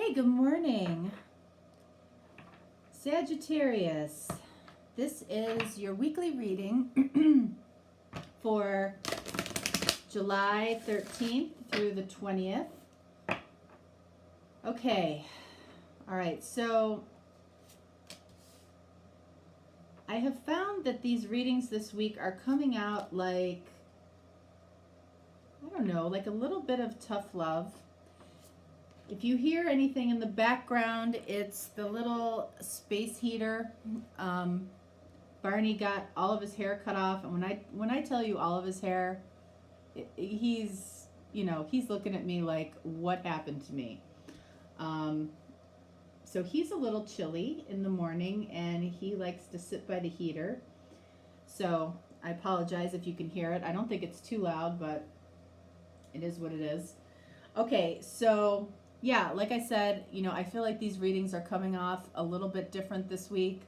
Okay, good morning, Sagittarius. This is your weekly reading for July 13th through the 20th. Okay, all right, so I have found that these readings this week are coming out like, I don't know, like a little bit of tough love. If you hear anything in the background, it's the little space heater. Barney got all of his hair cut off, and when I tell you all of his hair, he's looking at me like, what happened to me? So he's a little chilly in the morning, and he likes to sit by the heater. So I apologize if you can hear it. I don't think it's too loud, but it is what it is. Okay, so yeah, like I said, I feel like these readings are coming off a little bit different this week.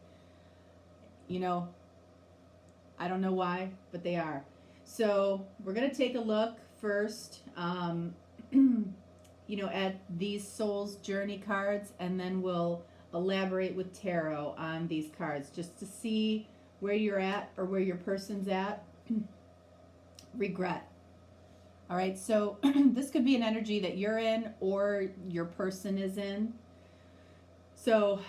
I don't know why, but they are. So we're going to take a look first, at these Soul's Journey cards, and then we'll elaborate with tarot on these cards just to see where you're at or where your person's at. Regret. All right, so this could be an energy that you're in or your person is in. So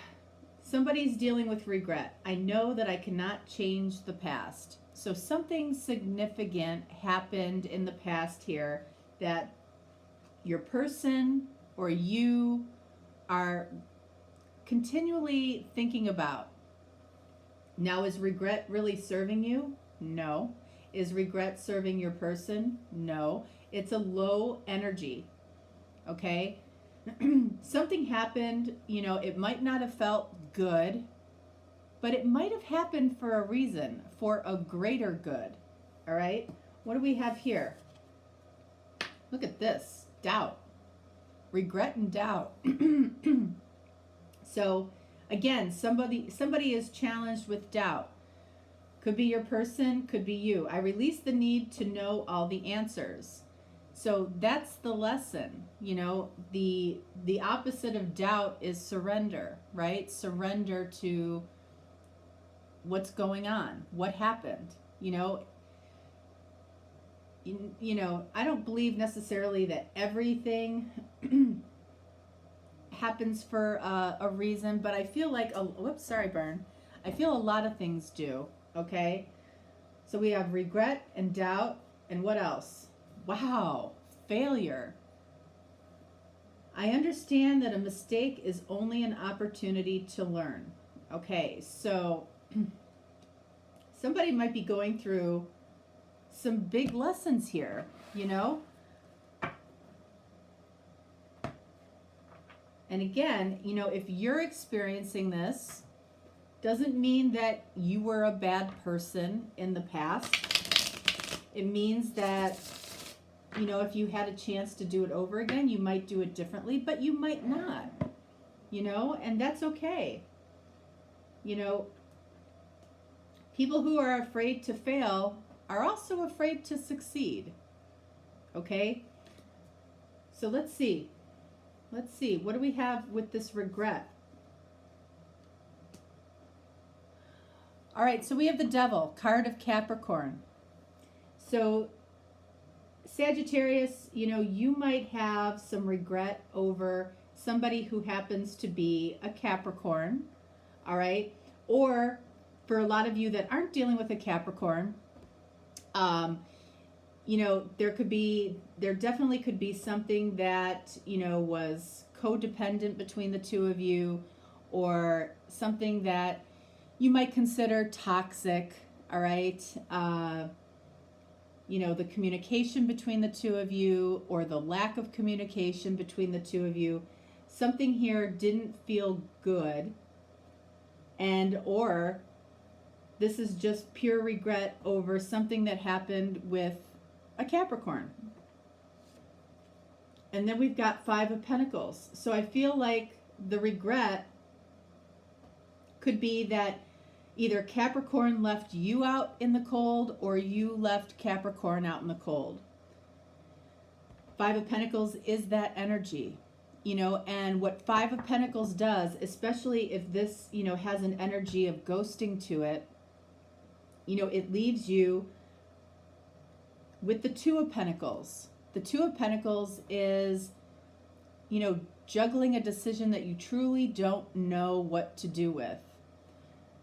somebody's dealing with regret. I know that I cannot change the past. So something significant happened in the past here that your person or you are continually thinking about. Now, is regret really serving you? No. Is regret serving your person? No. It's a low energy. Okay? Something happened, it might not have felt good, but it might have happened for a reason, for a greater good. All right? What do we have here? Look at this. Doubt. Regret and doubt. So, again, somebody is challenged with doubt. Could be your person, could be you. I release the need to know all the answers. So that's the lesson. The opposite of doubt is surrender, right? Surrender to what's going on, what happened. I don't believe necessarily that everything happens for a reason, but I feel like, I feel a lot of things do. Okay, so we have regret and doubt, and what else? Wow, failure. I understand that a mistake is only an opportunity to learn. Okay, so somebody might be going through some big lessons here, And again, if you're experiencing this, doesn't mean that you were a bad person in the past. It means that, if you had a chance to do it over again, you might do it differently, but you might not, and that's okay. People who are afraid to fail are also afraid to succeed. Okay? So let's see. What do we have with this regret? All right, so we have the Devil, card of Capricorn. So Sagittarius, you might have some regret over somebody who happens to be a Capricorn, all right? Or for a lot of you that aren't dealing with a Capricorn, there definitely could be something that, was codependent between the two of you, or something that you might consider toxic, all right? The communication between the two of you, or the lack of communication between the two of you, something here didn't feel good, or this is just pure regret over something that happened with a Capricorn. And then we've got Five of Pentacles. So I feel like the regret could be that either Capricorn left you out in the cold, or you left Capricorn out in the cold. Five of Pentacles is that energy. And what Five of Pentacles does, especially if this, has an energy of ghosting to it, it leaves you with the Two of Pentacles. The Two of Pentacles is, juggling a decision that you truly don't know what to do with.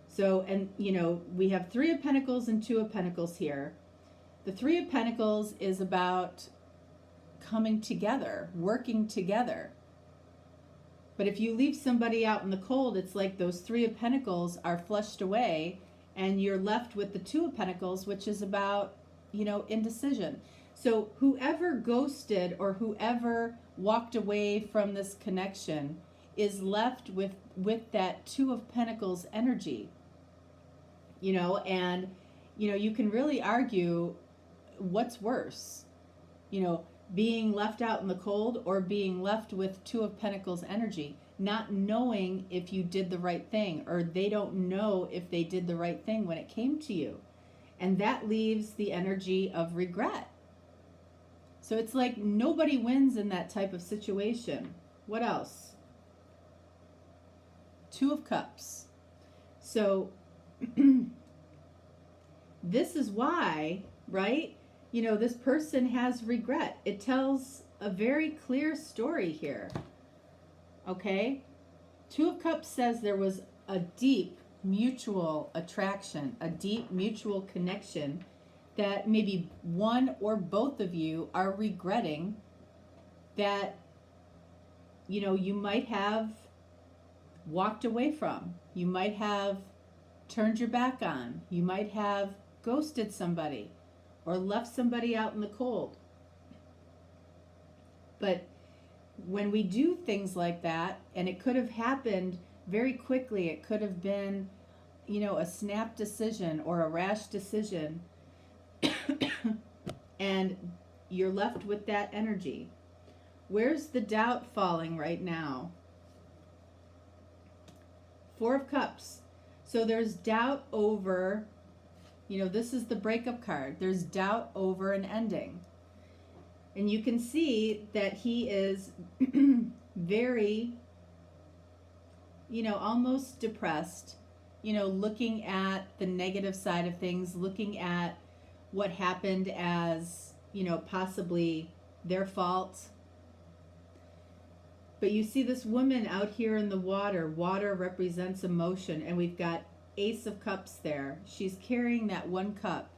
So, and, we have Three of Pentacles and Two of Pentacles here. The Three of Pentacles is about coming together, working together. But if you leave somebody out in the cold, it's like those Three of Pentacles are flushed away and you're left with the Two of Pentacles, which is about, indecision. So whoever ghosted or whoever walked away from this connection is left with that Two of Pentacles energy, and, you can really argue what's worse, being left out in the cold or being left with Two of Pentacles energy, not knowing if you did the right thing, or they don't know if they did the right thing when it came to you. And that leaves the energy of regret. So it's like nobody wins in that type of situation. What else? Two of Cups. So this is why, right? This person has regret. It tells a very clear story here. Okay? Two of Cups says there was a deep mutual attraction, a deep mutual connection that maybe one or both of you are regretting that, you might have walked away from. You might have turned your back on. You might have ghosted somebody or left somebody out in the cold. But when we do things like that, and it could have happened very quickly, it could have been, a snap decision or a rash decision, and you're left with that energy. Where's the doubt falling right now? Four of Cups. So there's doubt over, this is the breakup card. There's doubt over an ending. And you can see that he is very, almost depressed, looking at the negative side of things, looking at what happened as, possibly their fault. But you see this woman out here in the water. Water represents emotion, and we've got Ace of Cups there. She's carrying that one cup.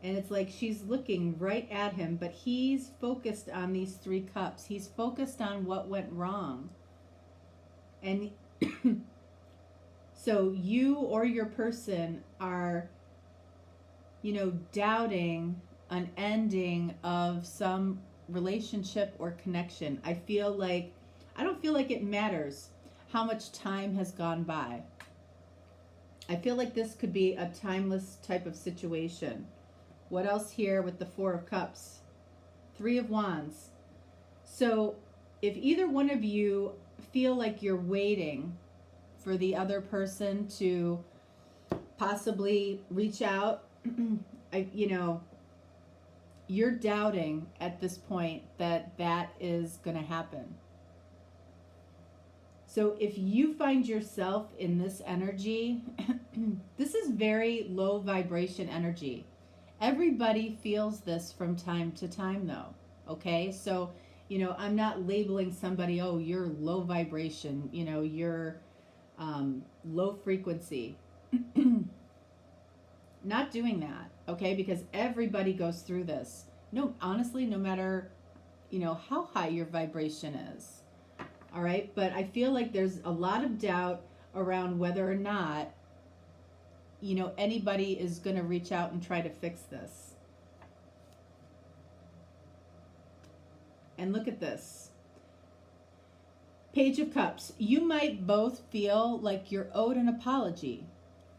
And it's like she's looking right at him, but he's focused on these three cups. He's focused on what went wrong. And so you or your person are, doubting an ending of some relationship or connection. I don't feel like it matters how much time has gone by. I feel like this could be a timeless type of situation. What else here with the Four of Cups? Three of Wands. So if either one of you feel like you're waiting for the other person to possibly reach out, you're doubting at this point that is going to happen. So if you find yourself in this energy, this is very low vibration energy. Everybody feels this from time to time though, okay? So, I'm not labeling somebody, oh, you're low vibration, you're low frequency. Not doing that, okay? Because everybody goes through this. No, honestly, no matter, how high your vibration is. All right, but I feel like there's a lot of doubt around whether or not, anybody is going to reach out and try to fix this. And look at this. Page of Cups. You might both feel like you're owed an apology.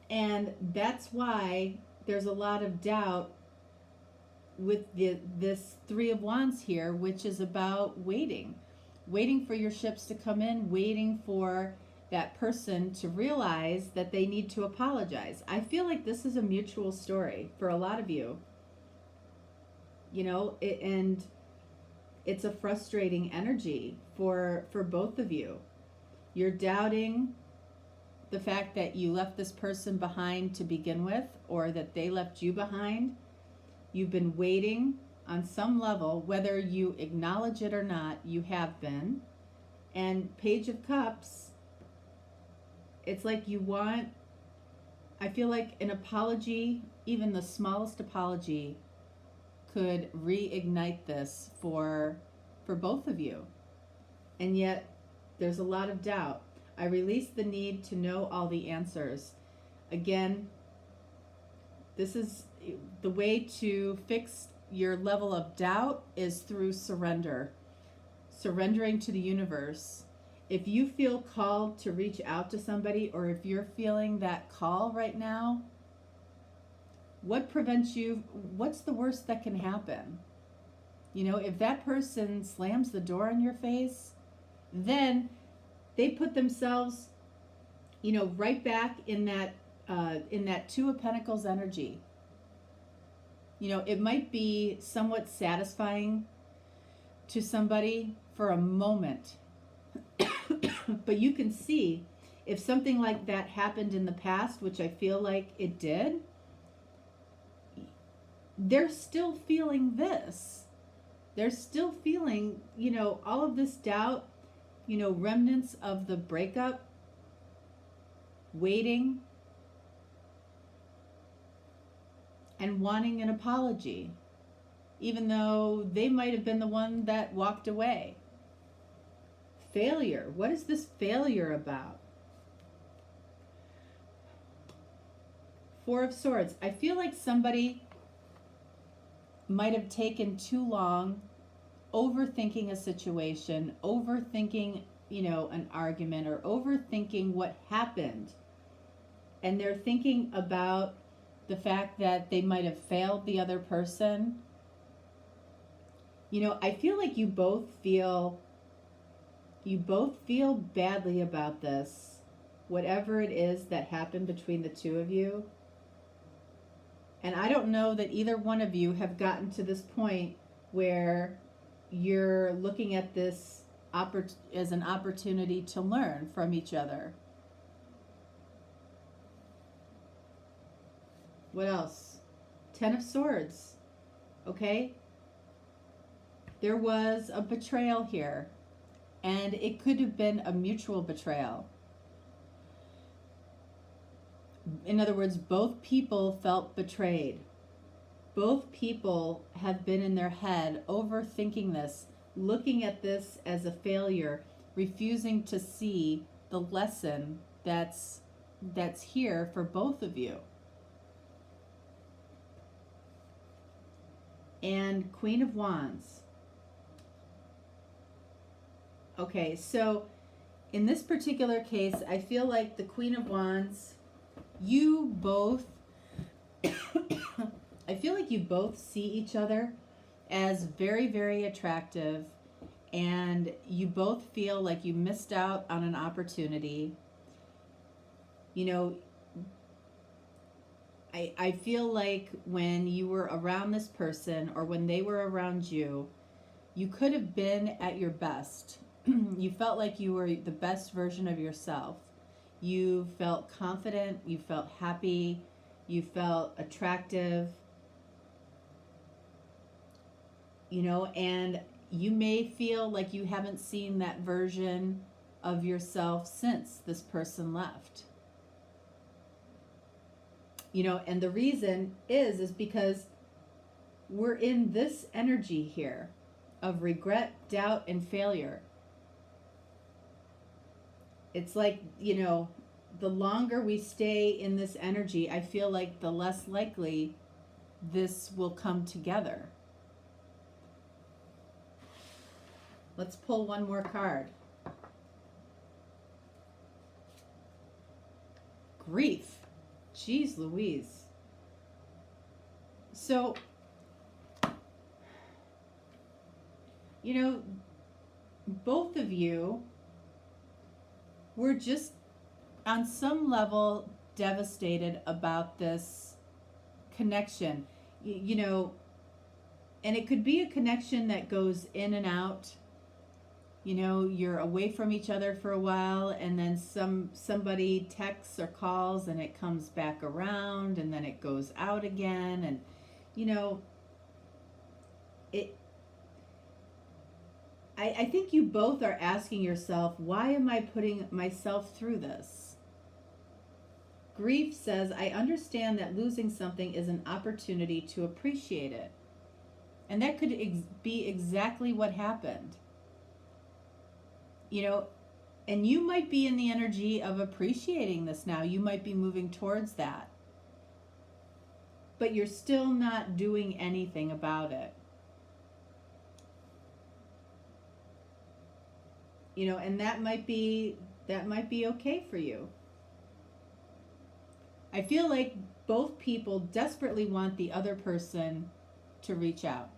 And that's why there's a lot of doubt with this Three of Wands here, which is about waiting for your ships to come in, waiting for that person to realize that they need to apologize. I feel like this is a mutual story for a lot of you, and it's a frustrating energy for both of you. You're doubting the fact that you left this person behind to begin with, or that they left you behind. You've been waiting on some level, whether you acknowledge it or not, you have been. And Page of Cups, it's like you want, I feel like an apology, even the smallest apology, could reignite this for both of you. And yet there's a lot of doubt. I release the need to know all the answers. Again, this is the way to fix your level of doubt is through surrender. Surrendering to the universe. If you feel called to reach out to somebody, or if you're feeling that call right now, what prevents you? What's the worst that can happen? You know, if that person slams the door in your face, then they put themselves, you know, right back in that Two of Pentacles energy. You know, it might be somewhat satisfying to somebody for a moment, but you can see if something like that happened in the past, which I feel like it did, they're still feeling this. They're still feeling, you know, all of this doubt, you know, remnants of the breakup, waiting, and wanting an apology, even though they might have been the one that walked away. Failure. What is this failure about? Four of Swords. I feel like somebody might have taken too long overthinking a situation, overthinking, you know, an argument, or overthinking what happened. And they're thinking about the fact that they might have failed the other person. You know, I feel like you both feel badly about this, whatever it is that happened between the two of you. And I don't know that either one of you have gotten to this point where you're looking at this as an opportunity to learn from each other. What else? Ten of Swords. Okay? There was a betrayal here, and it could have been a mutual betrayal. In other words, both people felt betrayed. Both people have been in their head overthinking this, looking at this as a failure, refusing to see the lesson that's here for both of you. And Queen of Wands. Okay, so in this particular case, I feel like the Queen of Wands, you both, I feel like you both see each other as very, very attractive, and you both feel like you missed out on an opportunity. You know, I feel like when you were around this person, or when they were around you, you could have been at your best. You felt like you were the best version of yourself. You felt confident, you felt happy, you felt attractive, you know, and you may feel like you haven't seen that version of yourself since this person left. You know, and the reason is because we're in this energy here of regret, doubt, and failure. It's like, you know, the longer we stay in this energy, I feel like the less likely this will come together. Let's pull one more card. Grief. Jeez Louise. So, you know, both of you were just on some level devastated about this connection. You know, And it could be a connection that goes in and out. You know, you're away from each other for a while, and then somebody texts or calls, and it comes back around, and then it goes out again. And you know, I think you both are asking yourself, why am I putting myself through this? Grief says, I understand that losing something is an opportunity to appreciate it. And that could be exactly what happened. You know, and you might be in the energy of appreciating this now. You might be moving towards that. But you're still not doing anything about it. You know, and that might be okay for you. I feel like both people desperately want the other person to reach out.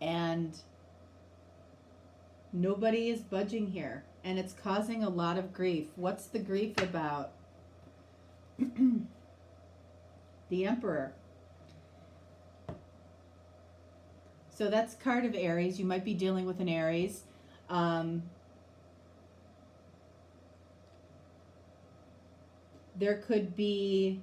And nobody is budging here. And it's causing a lot of grief. What's the grief about? The Emperor. So that's card of Aries. You might be dealing with an Aries. There could be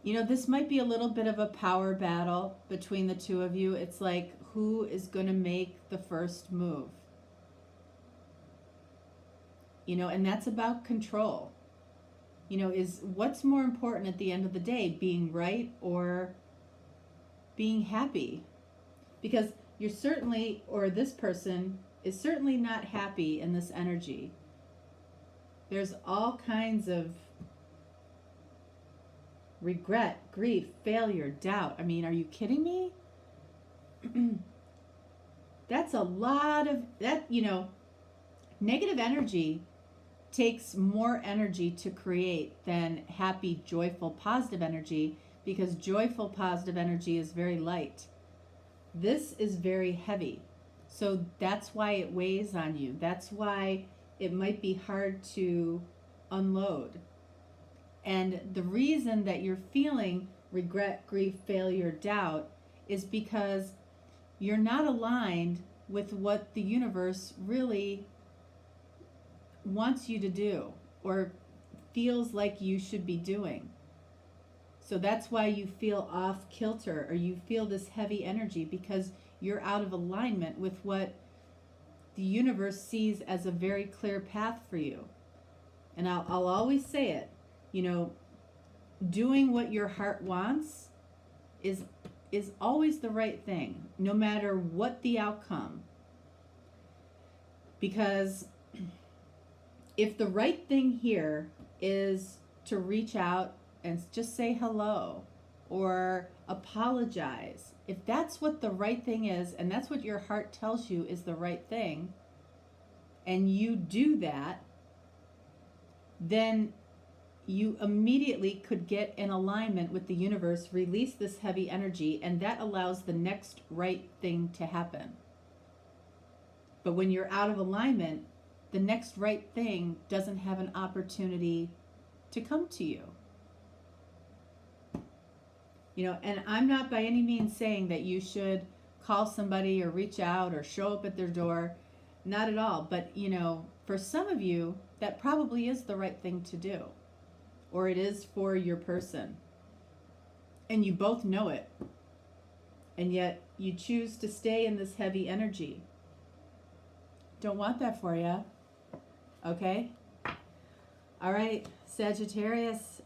this might be a little bit of a power battle between the two of you. It's like, who is going to make the first move? And that's about control. Is what's more important at the end of the day, being right or being happy? Because you're certainly, or this person is certainly not happy in this energy. There's all kinds of regret, grief, failure, doubt. I mean, are you kidding me? That's a lot of that, negative energy takes more energy to create than happy, joyful, positive energy, because joyful, positive energy is very light. This is very heavy. So that's why it weighs on you. That's why it might be hard to unload. And the reason that you're feeling regret, grief, failure, doubt is because you're not aligned with what the universe really wants you to do or feels like you should be doing. So that's why you feel off kilter, or you feel this heavy energy, because you're out of alignment with what the universe sees as a very clear path for you. And I'll always say it, doing what your heart wants is always the right thing, no matter what the outcome. Because if the right thing here is to reach out and just say hello or apologize, if that's what the right thing is, and that's what your heart tells you is the right thing, and you do that, then you immediately could get in alignment with the universe, release this heavy energy, and that allows the next right thing to happen. But when you're out of alignment, the next right thing doesn't have an opportunity to come to you. And I'm not by any means saying that you should call somebody or reach out or show up at their door. Not at all. But, for some of you, that probably is the right thing to do. Or it is for your person. And you both know it. And yet you choose to stay in this heavy energy. Don't want that for you. Okay? All right, Sagittarius,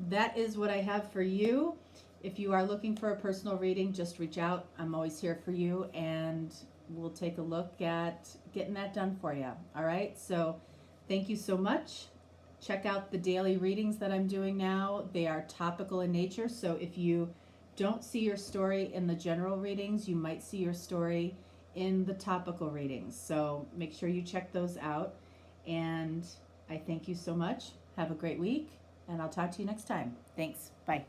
that is what I have for you. If you are looking for a personal reading, just reach out. I'm always here for you, and we'll take a look at getting that done for you. All right, so thank you so much. Check out the daily readings that I'm doing now. They are topical in nature, so if you don't see your story in the general readings, you might see your story in the topical readings. So make sure you check those out. And I thank you so much. Have a great week, and I'll talk to you next time. Thanks. Bye.